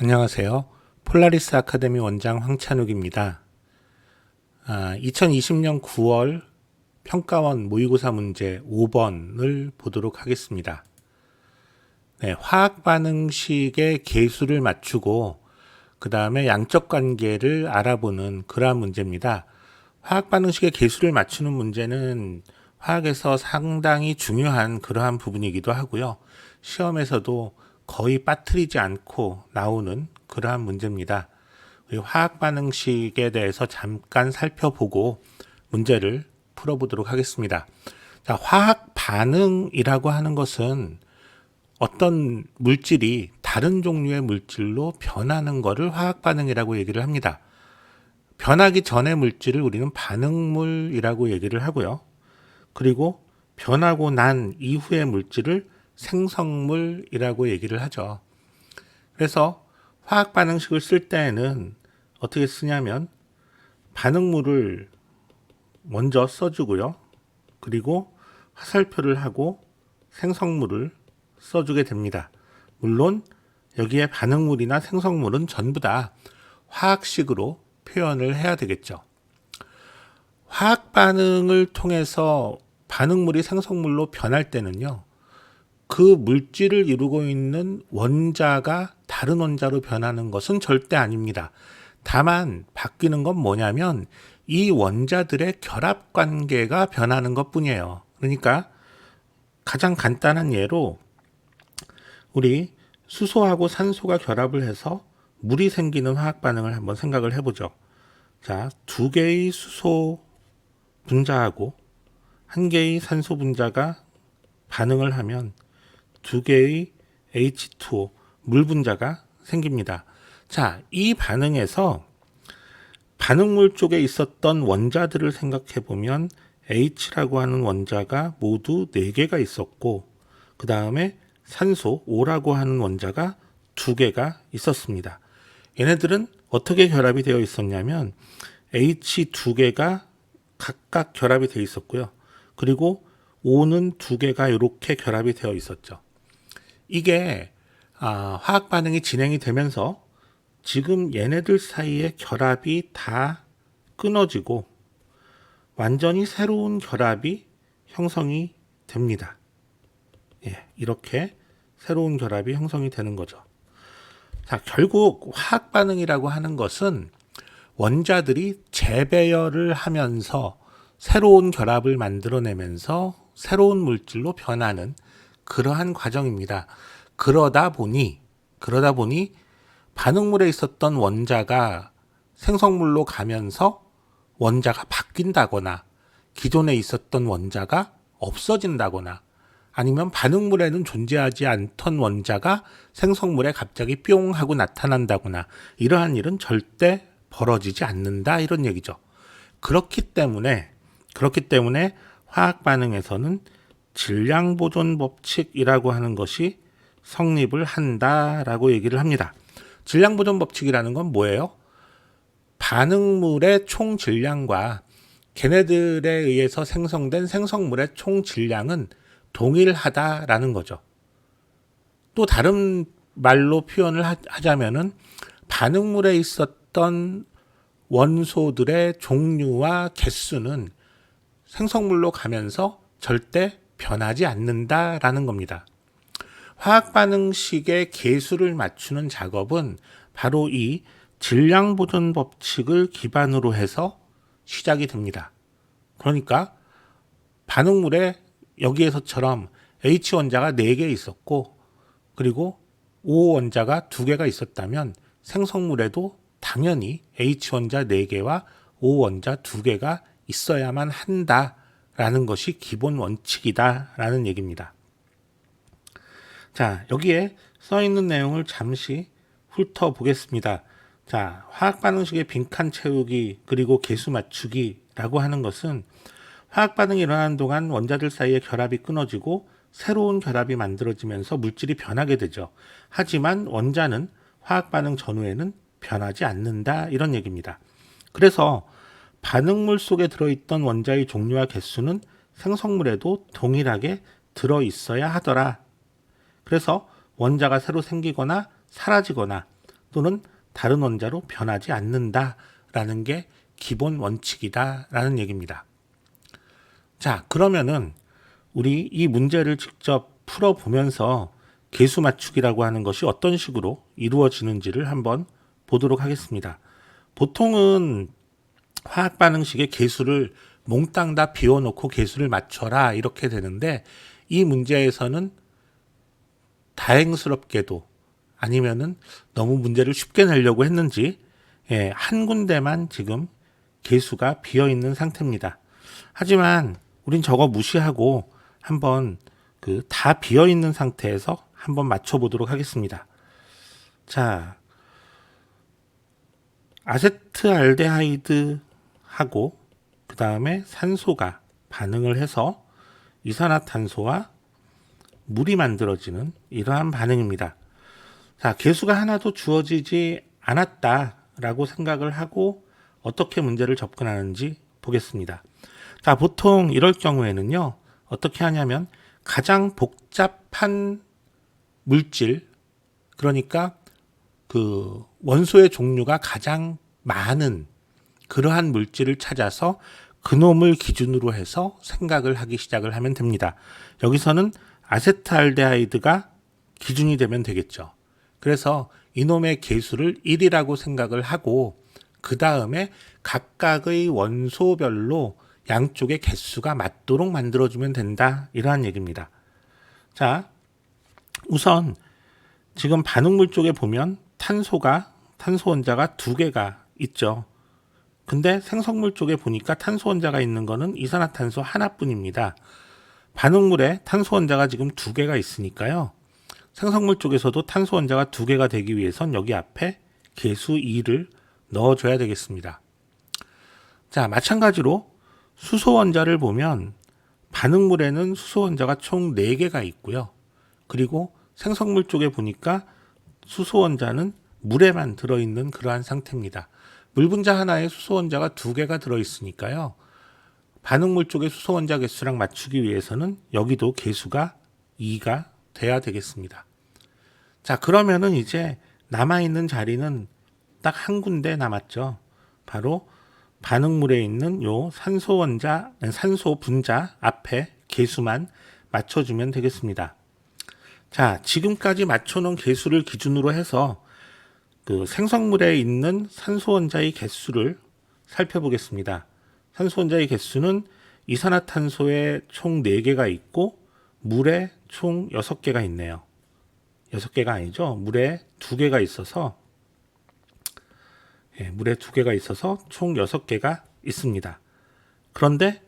안녕하세요. 폴라리스 아카데미 원장 황찬욱입니다. 2020년 9월 평가원 모의고사 문제 5번을 보도록 하겠습니다. 네, 화학 반응식의 계수를 맞추고 그 다음에 양적 관계를 알아보는 그러한 문제입니다. 화학 반응식의 계수를 맞추는 문제는 화학에서 상당히 중요한 그러한 부분이기도 하고요. 시험에서도 거의 빠뜨리지 않고 나오는 그러한 문제입니다. 우리 화학 반응식에 대해서 잠깐 살펴보고 문제를 풀어보도록 하겠습니다. 자, 화학 반응이라고 하는 것은 어떤 물질이 다른 종류의 물질로 변하는 것을 화학 반응이라고 얘기를 합니다. 변하기 전의 물질을 우리는 반응물이라고 얘기를 하고요. 그리고 변하고 난 이후의 물질을 생성물이라고 얘기를 하죠. 그래서 화학 반응식을 쓸 때에는 어떻게 쓰냐면 반응물을 먼저 써주고요. 그리고 화살표를 하고 생성물을 써주게 됩니다. 물론 여기에 반응물이나 생성물은 전부 다 화학식으로 표현을 해야 되겠죠. 화학 반응을 통해서 반응물이 생성물로 변할 때는요. 그 물질을 이루고 있는 원자가 다른 원자로 변하는 것은 절대 아닙니다. 다만 바뀌는 건 뭐냐면 이 원자들의 결합 관계가 변하는 것뿐이에요. 그러니까 가장 간단한 예로 우리 수소하고 산소가 결합을 해서 물이 생기는 화학 반응을 한번 생각을 해보죠. 자, 두 개의 수소 분자하고 한 개의 산소 분자가 반응을 하면 두 개의 H2O 물 분자가 생깁니다. 자, 이 반응에서 반응물 쪽에 있었던 원자들을 생각해 보면 H라고 하는 원자가 모두 4개가 있었고 그 다음에 산소 O라고 하는 원자가 2개가 있었습니다. 얘네들은 어떻게 결합이 되어 있었냐면 H 2개가 각각 결합이 되어 있었고요. 그리고 O는 2개가 이렇게 결합이 되어 있었죠. 이게 화학 반응이 진행이 되면서 지금 얘네들 사이의 결합이 다 끊어지고 완전히 새로운 결합이 형성이 됩니다. 예, 이렇게 새로운 결합이 형성이 되는 거죠. 자, 결국 화학 반응이라고 하는 것은 원자들이 재배열을 하면서 새로운 결합을 만들어내면서 새로운 물질로 변하는 그러한 과정입니다. 그러다 보니 반응물에 있었던 원자가 생성물로 가면서 원자가 바뀐다거나 기존에 있었던 원자가 없어진다거나 아니면 반응물에는 존재하지 않던 원자가 생성물에 갑자기 뿅 하고 나타난다거나 이러한 일은 절대 벌어지지 않는다 이런 얘기죠. 그렇기 때문에 화학 반응에서는 질량 보존 법칙이라고 하는 것이 성립을 한다라고 얘기를 합니다. 질량 보존 법칙이라는 건 뭐예요? 반응물의 총 질량과 걔네들에 의해서 생성된 생성물의 총 질량은 동일하다라는 거죠. 또 다른 말로 표현을 하자면은 반응물에 있었던 원소들의 종류와 개수는 생성물로 가면서 절대 변하지 않는다라는 겁니다. 화학 반응식의 계수를 맞추는 작업은 바로 이 질량 보존 법칙을 기반으로 해서 시작이 됩니다. 그러니까 반응물에 여기에서처럼 H 원자가 4개 있었고 그리고 O 원자가 2개가 있었다면 생성물에도 당연히 H 원자 4개와 O 원자 2개가 있어야만 한다라는 것이 기본 원칙이다라는 얘기입니다. 자, 여기에 써 있는 내용을 잠시 훑어보겠습니다. 자, 화학 반응식의 빈칸 채우기 그리고 계수 맞추기라고 하는 것은 화학 반응이 일어나는 동안 원자들 사이의 결합이 끊어지고 새로운 결합이 만들어지면서 물질이 변하게 되죠. 하지만 원자는 화학 반응 전후에는 변하지 않는다 이런 얘기입니다. 그래서 반응물 속에 들어있던 원자의 종류와 개수는 생성물에도 동일하게 들어있어야 하더라. 그래서 원자가 새로 생기거나 사라지거나 또는 다른 원자로 변하지 않는다라는 게 기본 원칙이다라는 얘기입니다. 자, 그러면은 우리 이 문제를 직접 풀어보면서 개수 맞추기라고 하는 것이 어떤 식으로 이루어지는지를 한번 보도록 하겠습니다. 보통은 화학 반응식의 개수를 몽땅 다 비워놓고 개수를 맞춰라 이렇게 되는데, 이 문제에서는 다행스럽게도 아니면은 너무 문제를 쉽게 내려고 했는지 한 군데만 지금 개수가 비어 있는 상태입니다. 하지만 우린 저거 무시하고 한번 그 다 비어 있는 상태에서 한번 맞춰 보도록 하겠습니다. 자, 아세트알데하이드하고 그 다음에 산소가 반응을 해서 이산화탄소와 물이 만들어지는 이러한 반응입니다. 자, 개수가 하나도 주어지지 않았다라고 생각을 하고 어떻게 문제를 접근하는지 보겠습니다. 자, 보통 이럴 경우에는요, 어떻게 하냐면 가장 복잡한 물질, 그러니까 그 원소의 종류가 가장 많은 그러한 물질을 찾아서 그놈을 기준으로 해서 생각을 하기 시작을 하면 됩니다. 여기서는 아세트알데하이드가 기준이 되면 되겠죠. 그래서 이놈의 개수를 1이라고 생각을 하고 그 다음에 각각의 원소별로 양쪽의 개수가 맞도록 만들어주면 된다, 이러한 얘기입니다. 자, 우선 지금 반응물 쪽에 보면 탄소 원자가 2개가 있죠. 근데 생성물 쪽에 보니까 탄소 원자가 있는 거는 이산화탄소 하나뿐입니다. 반응물에 탄소 원자가 지금 2개가 있으니까요, 생성물 쪽에서도 탄소 원자가 2개가 되기 위해선 여기 앞에 개수 2를 넣어줘야 되겠습니다. 자, 마찬가지로 수소 원자를 보면 반응물에는 수소 원자가 총 4개가 있고요. 그리고 생성물 쪽에 보니까 수소 원자는 물에만 들어있는 그러한 상태입니다. 물 분자 하나에 수소 원자가 2개가 들어있으니까요, 반응물 쪽의 수소 원자 개수랑 맞추기 위해서는 여기도 개수가 2가 돼야 되겠습니다. 자, 그러면은 이제 남아있는 자리는 딱 한 군데 남았죠. 바로 반응물에 있는 요 산소 분자 앞에 개수만 맞춰주면 되겠습니다. 자, 지금까지 맞춰놓은 개수를 기준으로 해서 그 생성물에 있는 산소 원자의 개수를 살펴보겠습니다. 산소 원자의 개수는 이산화탄소에 총 4개가 있고 물에 총 6개가 있네요. 6개가 아니죠. 물에 2개가 있어서 총 6개가 있습니다. 그런데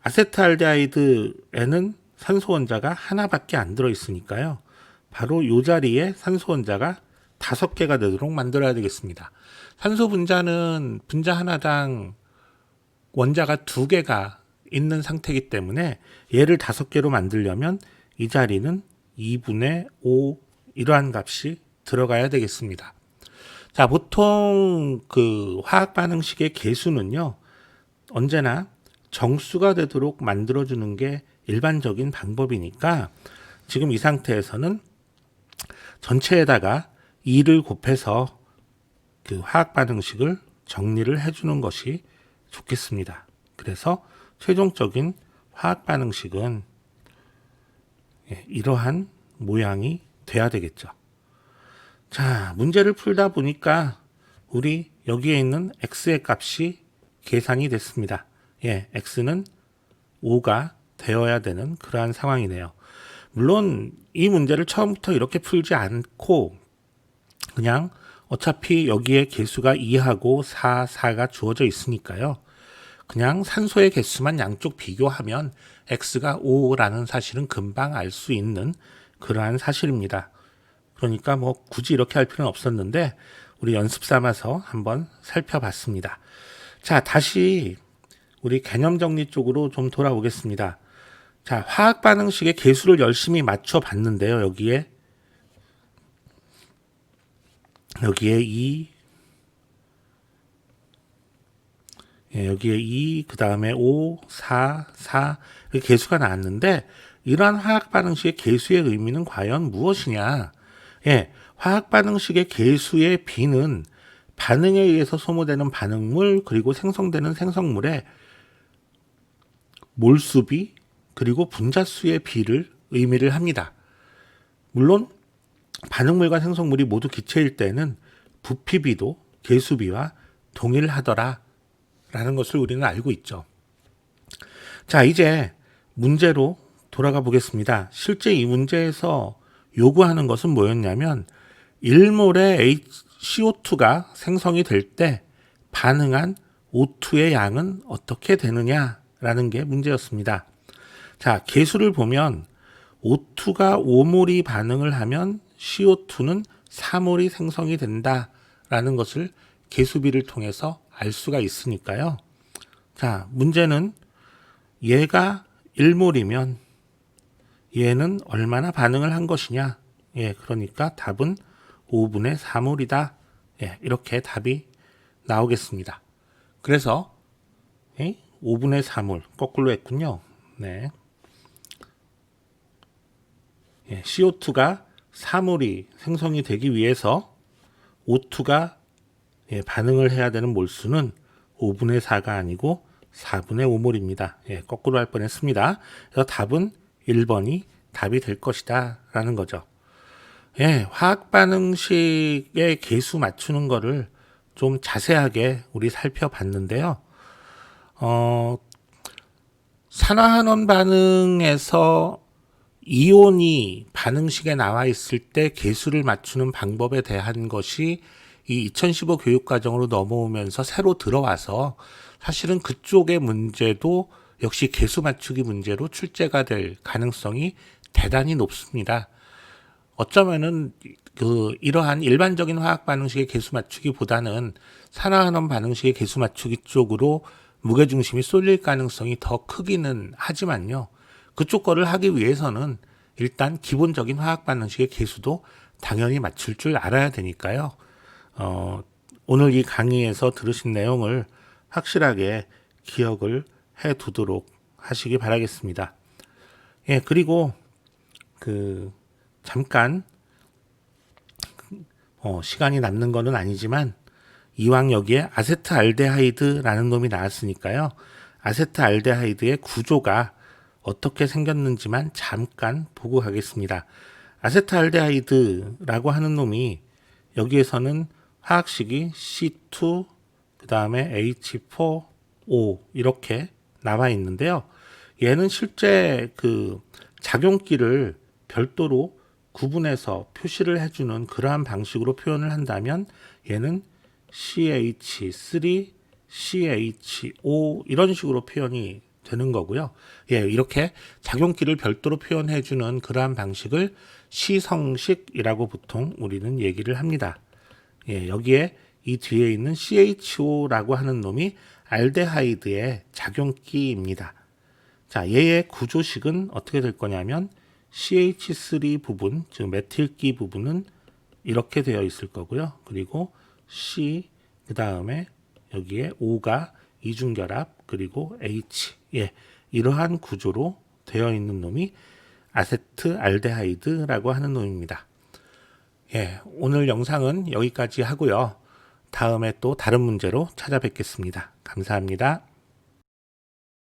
아세트알데하이드에는 산소 원자가 하나밖에 안 들어있으니까요, 바로 이 자리에 산소 원자가 5개가 되도록 만들어야 되겠습니다. 산소 분자는 분자 하나당 원자가 2개가 있는 상태이기 때문에 얘를 5개로 만들려면 이 자리는 2분의 5 이러한 값이 들어가야 되겠습니다. 자, 보통 그 화학 반응식의 개수는요, 언제나 정수가 되도록 만들어주는 게 일반적인 방법이니까 지금 이 상태에서는 전체에다가 2를 곱해서 그 화학 반응식을 정리를 해주는 것이 좋겠습니다. 그래서 최종적인 화학 반응식은 이러한 모양이 돼야 되겠죠. 자, 문제를 풀다 보니까 우리 여기에 있는 x의 값이 계산이 됐습니다. x는 5가 되어야 되는 그러한 상황이네요. 물론 이 문제를 처음부터 이렇게 풀지 않고 그냥 어차피 여기에 개수가 2하고 4가 주어져 있으니까요, 그냥 산소의 개수만 양쪽 비교하면 x가 5라는 사실은 금방 알 수 있는 그러한 사실입니다. 그러니까 뭐 굳이 이렇게 할 필요는 없었는데 우리 연습 삼아서 한번 살펴봤습니다. 자, 다시 우리 개념 정리 쪽으로 좀 돌아오겠습니다. 자, 화학 반응식의 개수를 열심히 맞춰 봤는데요. 여기에 2, 여기에 2, 그 다음에 5, 4 이렇게 개수가 나왔는데, 이러한 화학 반응식의 개수의 의미는 과연 무엇이냐? 화학 반응식의 개수의 B는 반응에 의해서 소모되는 반응물 그리고 생성되는 생성물의 몰수비 그리고 분자수의 비를 의미를 합니다. 물론 반응물과 생성물이 모두 기체일 때는 부피비도 개수비와 동일하더라 라는 것을 우리는 알고 있죠. 자, 이제 문제로 돌아가 보겠습니다. 실제 이 문제에서 요구하는 것은 뭐였냐면 1몰의 CO2가 생성이 될 때 반응한 O2의 양은 어떻게 되느냐라는 게 문제였습니다. 자, 계수를 보면 O2가 5몰이 반응을 하면 CO2는 4몰이 생성이 된다라는 것을 계수비를 통해서 알 수가 있으니까요. 자, 문제는 얘가 1몰이면 얘는 얼마나 반응을 한 것이냐. 예, 그러니까 답은 5분의 4몰이다. 예, 이렇게 답이 나오겠습니다. 그래서 5분의 4몰 거꾸로 했군요. 네. 예, CO2가 4몰이 생성이 되기 위해서 O2가 반응을 해야 되는 몰수는 5분의 4가 아니고 4분의 5몰입니다. 예, 거꾸로 할 뻔했습니다. 그래서 답은 1번이 답이 될 것이다 라는 거죠. 예, 화학 반응식의 계수 맞추는 거를 좀 자세하게 우리 살펴봤는데요. 산화환원 반응에서 이온이 반응식에 나와 있을 때 계수를 맞추는 방법에 대한 것이 이 2015 교육과정으로 넘어오면서 새로 들어와서 사실은 그쪽의 문제도 역시 계수 맞추기 문제로 출제가 될 가능성이 대단히 높습니다. 어쩌면은 이러한 일반적인 화학 반응식의 계수 맞추기보다는 산화환원 반응식의 계수 맞추기 쪽으로 무게중심이 쏠릴 가능성이 더 크기는 하지만요. 그쪽 거를 하기 위해서는 일단 기본적인 화학 반응식의 계수도 당연히 맞출 줄 알아야 되니까요. 오늘 이 강의에서 들으신 내용을 확실하게 기억을 해 두도록 하시기 바라겠습니다. 예, 그리고 잠깐 시간이 남는 거는 아니지만 이왕 여기에 아세트알데하이드라는 놈이 나왔으니까요. 아세트알데하이드의 구조가 어떻게 생겼는지만 잠깐 보고 가겠습니다. 아세트알데하이드라고 하는 놈이 여기에서는 화학식이 C2 그 다음에 H4O 이렇게 나와 있는데요. 얘는 실제 작용기를 별도로 구분해서 표시를 해주는 그러한 방식으로 표현을 한다면 얘는 CH3, CHO 이런 식으로 표현이 되는 거고요. 예, 이렇게 작용기를 별도로 표현해주는 그러한 방식을 시성식이라고 보통 우리는 얘기를 합니다. 예, 여기에 이 뒤에 있는 CHO라고 하는 놈이 알데하이드의 작용기입니다. 자, 얘의 구조식은 어떻게 될 거냐면 CH3 부분, 즉 메틸기 부분은 이렇게 되어 있을 거고요. 그리고 C, 그 다음에 여기에 O가 이중결합, 그리고 H, 예, 이러한 구조로 되어 있는 놈이 아세트알데하이드라고 하는 놈입니다. 예, 오늘 영상은 여기까지 하고요. 다음에 또 다른 문제로 찾아뵙겠습니다. 감사합니다.